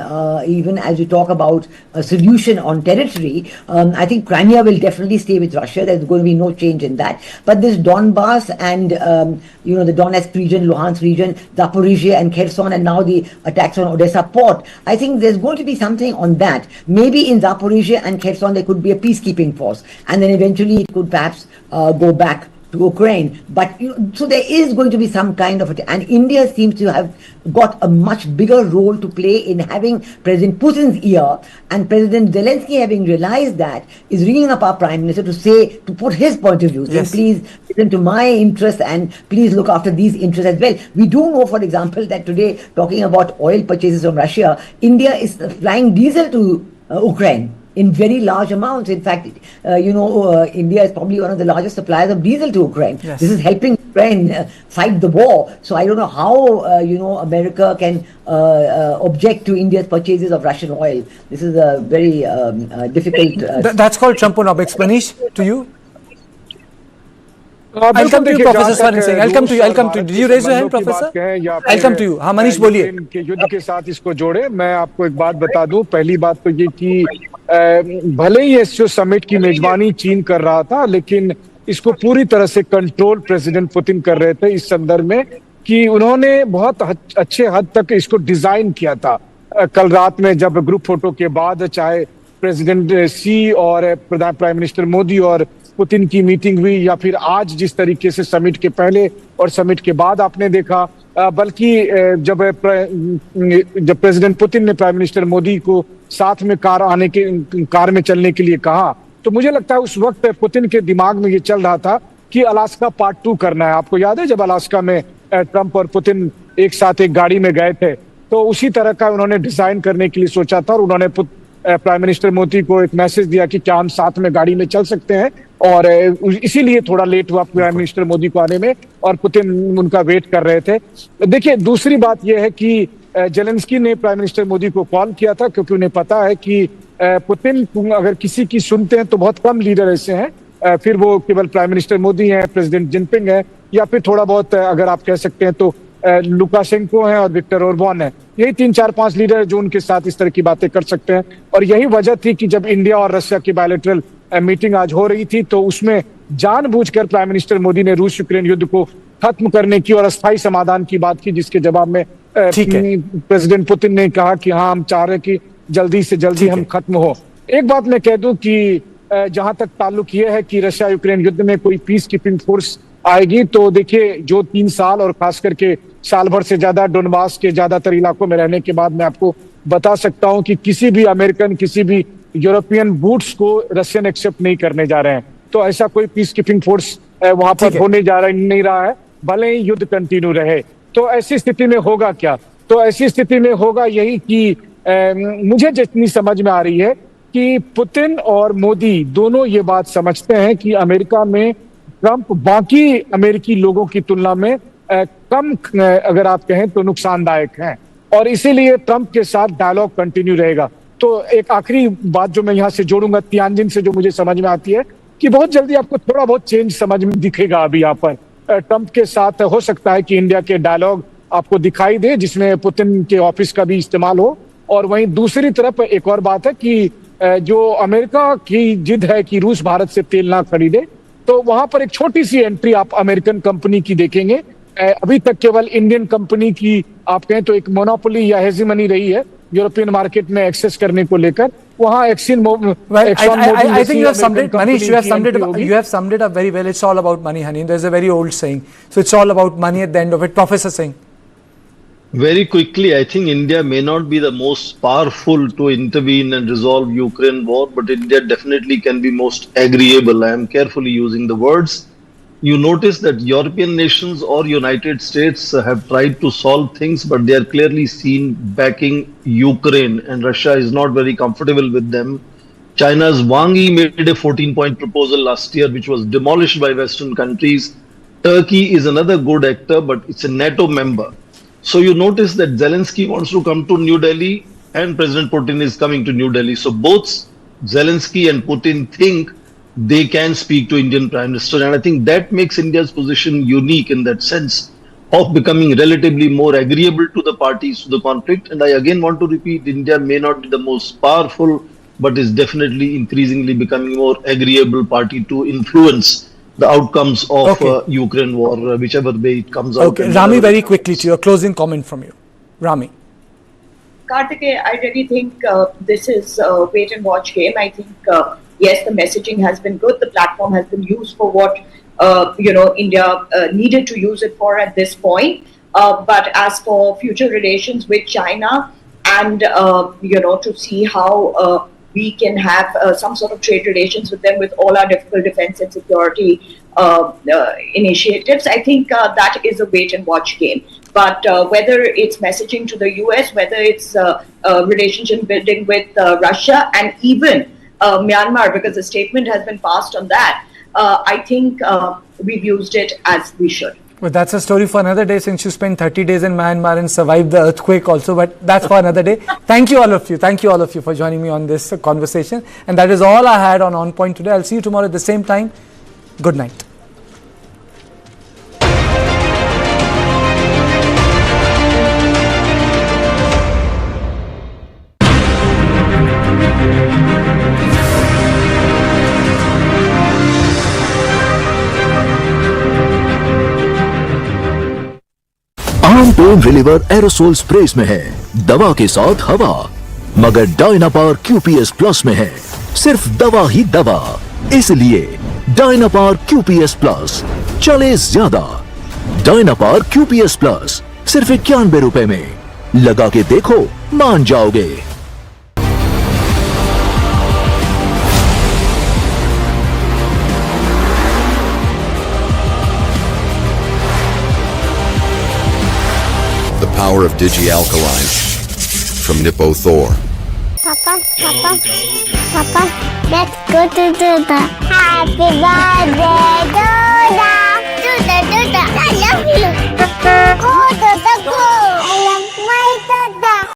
even as we talk about a solution on territory, I think Crimea will definitely stay with Russia. There's going to be no change in that. But this Donbass and, the Donetsk region, Luhansk region, Zaporizhia and Kherson, and now the attacks on Odessa port, I think there's going to be something on that. Maybe in Zaporizhia and Kherson there could be a peacekeeping force, and then eventually it could perhaps go back to Ukraine. But so there is going to be some kind of and India seems to have got a much bigger role to play in having President Putin's ear, and President Zelensky, having realized that, is ringing up our Prime Minister to put his point of view, saying, please listen to my interests and please look after these interests as well. We do know, for example, that today, talking about oil purchases from Russia, India is supplying diesel to Ukraine in very large amounts. In fact, India is probably one of the largest suppliers of diesel to Ukraine. This is helping Ukraine fight the war. So I don't know how, America can object to India's purchases of Russian oil. This is a very difficult... That's called Trumponomics. Manish, to you? I'll come to you, Professor Swaran Singh. I'll come to you. Did you raise your hand, Professor? I'll come to you. हाँ, मनीष बोलिए. के युद्ध के साथ इसको जोड़े, मैं आपको एक बात बता दूं. पहली बात तो ये कि भले ही SCO समिट की मेजबानी चीन कर रहा था, लेकिन इसको पूरी तरह से कंट्रोल प्रेसिडेंट पुतिन कर रहे थे इस संदर्भ में कि उन्होंने बहुत अच्छे हद तक इसको डिजाइन किया था। कल रात में जब ग्रुप फोटो के बाद चाहे प्रेसिडेंट सी और प्राइम मिनिस्टर मोदी और पुतिन की मीटिंग हुई, या फिर आज जिस तरीके से समिट के पहले और समिट के बाद आपने देखा, बल्कि जब प्रेसिडेंट पुतिन ने प्राइम मिनिस्टर मोदी को साथ में कार में चलने के लिए कहा, तो मुझे लगता है उस वक्त पुतिन के दिमाग में ये चल रहा था कि अलास्का पार्ट 2 करना है। आपको याद है जब अलास्का में ट्रंप और पुतिन एक साथ एक गाड़ी में गए थे, तो उसी तरह का उन्होंने डिजाइन करने के लिए सोचा था और उन्होंने प्राइम मिनिस्टर मोदी को एक मैसेज दिया कि क्या हम साथ में गाड़ी में चल सकते हैं, और इसीलिए थोड़ा लेट हुआ प्राइम मिनिस्टर मोदी को आने में और पुतिन उनका वेट कर रहे थे। देखिए, दूसरी बात यह है कि जेलेंस्की ने प्राइम मिनिस्टर मोदी को कॉल किया था क्योंकि उन्हें पता है कि पुतिन अगर किसी की सुनते हैं तो बहुत कम लीडर ऐसे हैं, फिर वो केवल प्राइम मिनिस्टर मोदी हैं, प्रेसिडेंट जिनपिंग है, या फिर थोड़ा बहुत अगर आप कह सकते हैं तो लुकाशेंको हैं और विक्टर ओरबान है। यही 3-4-5 लीडर है जो उनके साथ इस तरह की बातें कर सकते हैं। और यही वजह थी कि जब इंडिया और रशिया की बायलैटरल मीटिंग आज हो रही थी तो उसमें जानबूझकर प्राइम मिनिस्टर मोदी ने रूस यूक्रेन युद्ध को खत्म करने की और अस्थायी समाधान की बात की, जिसके जवाब में प्रेसिडेंट पुतिन ने कहा कि हाँ, हम चाह रहे हैं कि जल्दी से जल्दी हम खत्म हो। एक बात मैं कह दूं कि जहां तक ताल्लुक ये है कि रशिया यूक्रेन युद्ध में कोई पीस कीपिंग फोर्स आएगी, तो देखिए जो 3 साल और खास करके साल भर से ज्यादा डोनबास के ज्यादातर इलाकों में रहने के बाद मैं आपको बता सकता हूं कि किसी भी अमेरिकन, किसी भी यूरोपियन बूट्स को रशियन एक्सेप्ट नहीं करने जा रहे हैं। तो ऐसा कोई पीस कीपिंग फोर्स वहां पर होने नहीं रहा है, भले ही युद्ध कंटिन्यू रहे। तो ऐसी स्थिति में होगा क्या? तो ऐसी स्थिति में होगा यही कि मुझे जितनी समझ में आ रही है कि पुतिन और मोदी दोनों ये बात समझते हैं कि अमेरिका में ट्रंप बाकी अमेरिकी लोगों की तुलना में कम, अगर आप कहें तो नुकसानदायक हैं, और इसीलिए ट्रंप के साथ डायलॉग कंटिन्यू रहेगा। तो एक आखिरी बात जो मैं यहाँ से जोड़ूंगा तियानजिन से, जो मुझे समझ में आती है कि बहुत जल्दी आपको थोड़ा बहुत चेंज समझ में दिखेगा। अभी यहाँ पर ट्रंप के साथ हो सकता है कि इंडिया के डायलॉग आपको दिखाई दे जिसमें पुतिन के ऑफिस का भी इस्तेमाल हो। और वहीं दूसरी तरफ एक और बात है कि जो अमेरिका की जिद है कि रूस भारत से तेल ना खरीदे, तो वहां पर एक छोटी सी एंट्री आप अमेरिकन कंपनी की देखेंगे। अभी तक केवल इंडियन कंपनी की आप कहें तो एक मोनोपोली या हेजीमनी रही है यूरोपियन मार्केट में एक्सेस करने को लेकर। वहां I think you have summed it, Manish, you have summed it up very well. It's all about money, honey. There's a very old saying. So it's all about money at the end of it. Professor Singh. Very quickly, I think India may not be the most powerful to intervene and resolve Ukraine war, but India definitely can be most agreeable. I am carefully using the words. You notice that European nations or United States have tried to solve things, but they are clearly seen backing Ukraine, and Russia is not very comfortable with them. China's Wang Yi made a 14-point proposal last year, which was demolished by Western countries. Turkey is another good actor, but it's a NATO member. So you notice that Zelensky wants to come to New Delhi and President Putin is coming to New Delhi. So both Zelensky and Putin think they can speak to Indian Prime Minister. And I think that makes India's position unique in that sense of becoming relatively more agreeable to the parties to the conflict. And I again want to repeat, India may not be the most powerful, but is definitely increasingly becoming more agreeable party to influence the outcomes of Ukraine war, whichever way it comes out. Okay, Rami, very quickly to your closing comment from you. Rami. Kartikeya, I really think this is a wait and watch game. I think, yes, the messaging has been good. The platform has been used for what, India needed to use it for at this point. But as for future relations with China and, to see how we can have some sort of trade relations with them with all our difficult defense and security initiatives, I think that is a wait and watch game. But whether it's messaging to the US, whether it's relationship building with Russia and even Myanmar, because a statement has been passed on that, I think we've used it as we should. Well, that's a story for another day, since you spent 30 days in Myanmar and survived the earthquake also, but that's for another day. Thank you all of you. Thank you all of you for joining me on this conversation. And that is all I had on Point today. I'll see you tomorrow at the same time. Good night. Pain reliever aerosol स्प्रेस में है, दवा के साथ हवा, मगर Dynapar QPS plus में है सिर्फ दवा ही दवा। इसलिए डायनापार QPS प्लस चले ज्यादा। डायनापार QPS प्लस सिर्फ 91 रुपए में, लगा के देखो मान जाओगे। The power of Digi-Alkaline from Nippo Thor. Papa, let's go to the happy birthday, Doda!